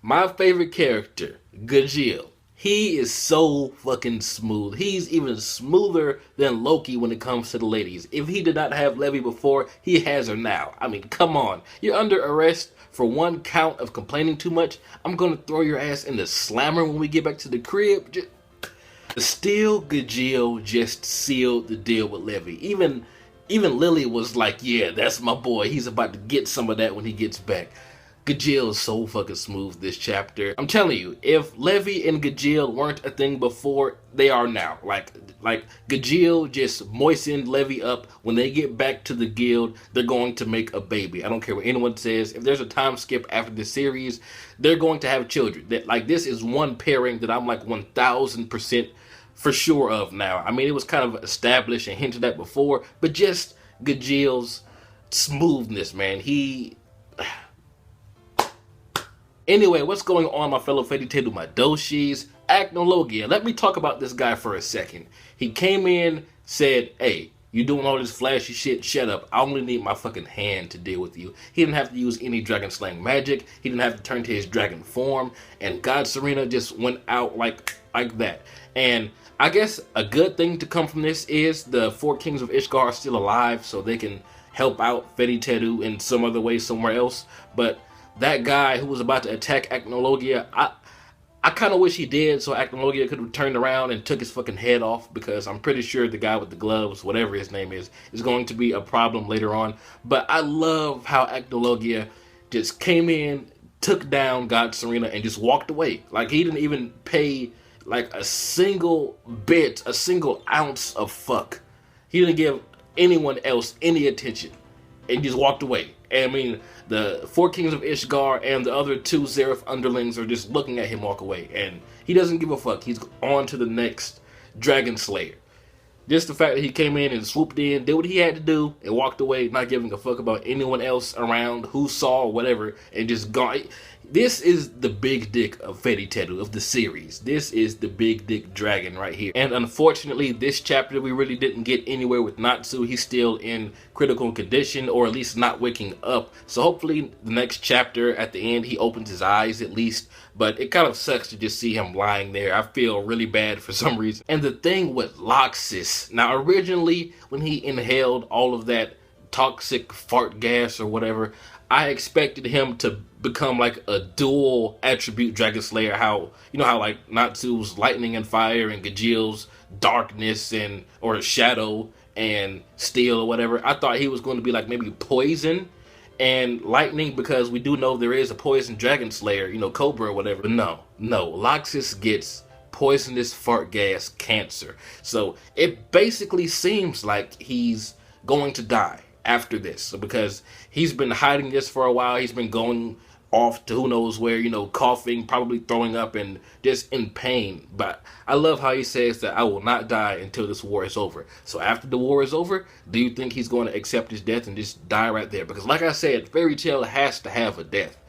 My favorite character, jbDAuchiha. He is so fucking smooth. He's even smoother than Loki when it comes to the ladies. If he did not have Levi before, he has her now. I mean, come on. You're under arrest for one count of complaining too much. I'm gonna throw your ass in the slammer when we get back to the crib. Still, jbDAuchiha just sealed the deal with Levi. Even Lily was like, yeah, that's my boy. He's about to get some of that when he gets back. jbDAuchiha is so fucking smooth this chapter. I'm telling you, if Levi and jbDAuchiha weren't a thing before, they are now. Like jbDAuchiha just moistened Levi up. When they get back to the guild, they're going to make a baby. I don't care what anyone says. If there's a time skip after the series, they're going to have children. This is one pairing that I'm like 1000% for sure of now. I mean, it was kind of established and hinted at before, but just jbDAuchiha's smoothness, man. Anyway, what's going on, my fellow Fairy Tail my doshis? Acnologia. Let me talk about this guy for a second. He came in, said, hey, you doing all this flashy shit? Shut up. I only need my fucking hand to deal with you. He didn't have to use any dragon slaying magic. He didn't have to turn to his dragon form. And God Serena just went out like that. And I guess a good thing to come from this is the 4 kings of Ishgard are still alive, so they can help out Fairy Tail in some other way somewhere else. But that guy who was about to attack Acnologia, I kind of wish he did, so Acnologia could have turned around and took his fucking head off, because I'm pretty sure the guy with the gloves, whatever his name is going to be a problem later on. But I love how Acnologia just came in, took down God Serena, and just walked away. Like, he didn't even pay like a single bit, a single ounce of fuck. He didn't give anyone else any attention, and just walked away. And I mean, the 4 kings of Ishgard and the other 2 Zerif underlings are just looking at him walk away, and he doesn't give a fuck. He's on to the next Dragon Slayer. Just the fact that he came in and swooped in, did what he had to do, and walked away, not giving a fuck about anyone else around, who saw, whatever, and just gone. This is the big dick of Fairy Tail, of the series. This is the big dick dragon right here. And unfortunately, this chapter we really didn't get anywhere with Natsu. He's still in critical condition, or at least not waking up. So hopefully the next chapter at the end, he opens his eyes at least. But it kind of sucks to just see him lying there. I feel really bad for some reason. And the thing with Laxus, now originally when he inhaled all of that toxic fart gas or whatever, I expected him to become like a dual attribute Dragon Slayer. How, you know how like Natsu's lightning and fire and jbDAuchiha's darkness and or shadow and steel or whatever. I thought he was going to be like maybe poison and lightning, because we do know there is a poison Dragon Slayer, you know, Cobra or whatever. But no, Laxus gets poisonous fart gas cancer. So it basically seems like he's going to die after this. So because he's been hiding this for a while, he's been going off to who knows where, you know, coughing, probably throwing up and just in pain. But I love how he says that I will not die until this war is over. So after the war is over, do you think he's going to accept his death and just die right there? Because like I said, Fairy Tail has to have a death,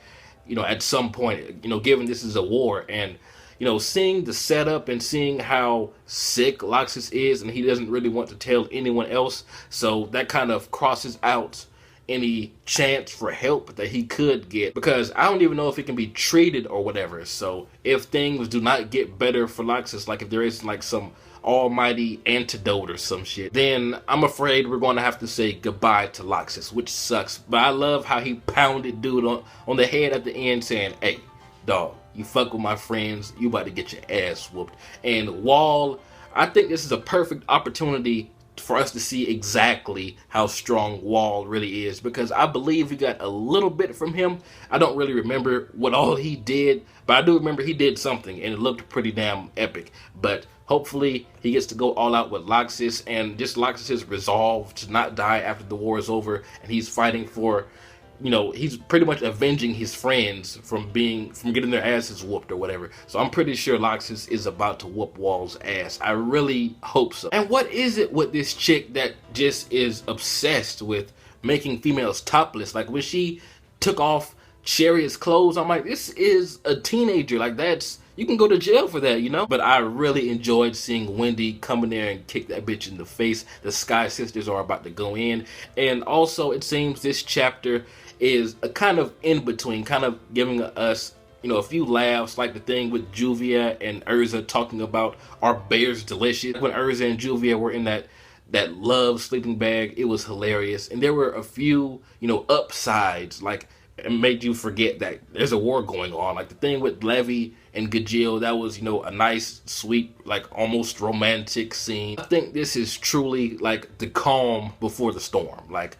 you know, at some point, you know, given this is a war. And you know, seeing the setup and seeing how sick Laxus is, and he doesn't really want to tell anyone else, so that kind of crosses out any chance for help that he could get, because I don't even know if he can be treated or whatever. So if things do not get better for Laxus, like if there is like some almighty antidote or some shit, then I'm afraid we're going to have to say goodbye to Laxus, which sucks. But I love how he pounded dude on the head at the end, saying, hey, dog, you fuck with my friends, you about to get your ass whooped. And Wall, I think this is a perfect opportunity for us to see exactly how strong Wall really is, because I believe we got a little bit from him. I don't really remember what all he did, but I do remember he did something, and it looked pretty damn epic. But hopefully he gets to go all out with Laxus, and just Laxus's resolve to not die after the war is over, and he's fighting for, you know, he's pretty much avenging his friends from getting their asses whooped or whatever. So I'm pretty sure Laxus is about to whoop Wall's ass. I really hope so. And what is it with this chick that just is obsessed with making females topless? Like when she took off Chariot's clothes, I'm like, this is a teenager. Like you can go to jail for that, you know? But I really enjoyed seeing Wendy come in there and kick that bitch in the face. The Sky Sisters are about to go in. And also it seems this chapter is a kind of in between, kind of giving us a few laughs, like the thing with Juvia and Urza talking about our bears delicious. When Urza and Juvia were in that love sleeping bag, it was hilarious. And there were a few, upsides, like it made you forget that there's a war going on. Like the thing with Levy and Gajil, that was, a nice, sweet, like almost romantic scene. I think this is truly like the calm before the storm. Like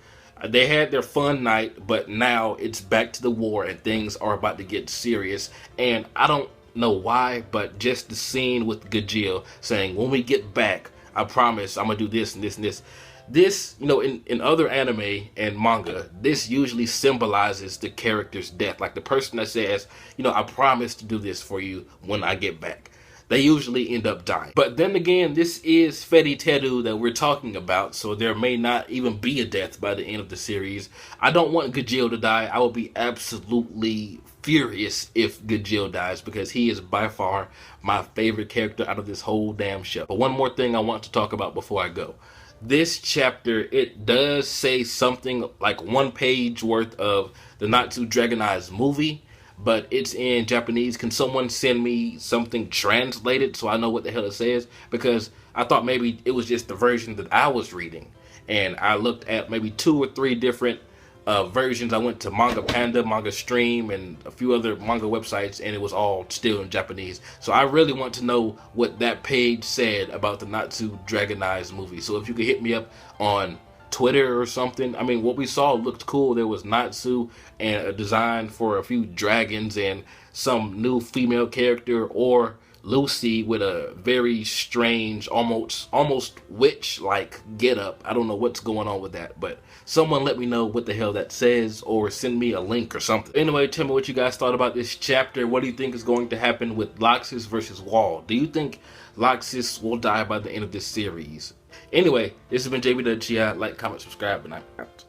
they had their fun night, but now it's back to the war and things are about to get serious. And I don't know why, but just the scene with Gajil saying, when we get back, I promise I'm gonna do this and this and this. This, in other anime and manga, this usually symbolizes the character's death. Like the person that says, I promise to do this for you when I get back. They usually end up dying. But then again, this is Fairy Teru that we're talking about, so there may not even be a death by the end of the series. I don't want Gajil to die. I will be absolutely furious if Gajil dies, because he is by far my favorite character out of this whole damn show. But one more thing I want to talk about before I go. This chapter, it does say something like 1 page worth of the Natsu Dragon Eyes movie, but it's in Japanese. Can someone send me something translated so I know what the hell it says? Because I thought maybe it was just the version that I was reading. And I looked at maybe 2 or 3 different versions. I went to Manga Panda, Manga Stream, and a few other manga websites, and it was all still in Japanese. So I really want to know what that page said about the Natsu Dragon Eyes movie. So if you could hit me up on Twitter or something. I mean, what we saw looked cool. There was Natsu and a design for a few dragons and some new female character, or Lucy with a very strange, almost witch-like getup. I don't know what's going on with that, but someone let me know what the hell that says, or send me a link or something. Anyway, tell me what you guys thought about this chapter. What do you think is going to happen with Laxus versus Wall? Do you think Laxus will die by the end of this series? Anyway, this has been jbDAuchiha. Like, comment, subscribe, and I'm out.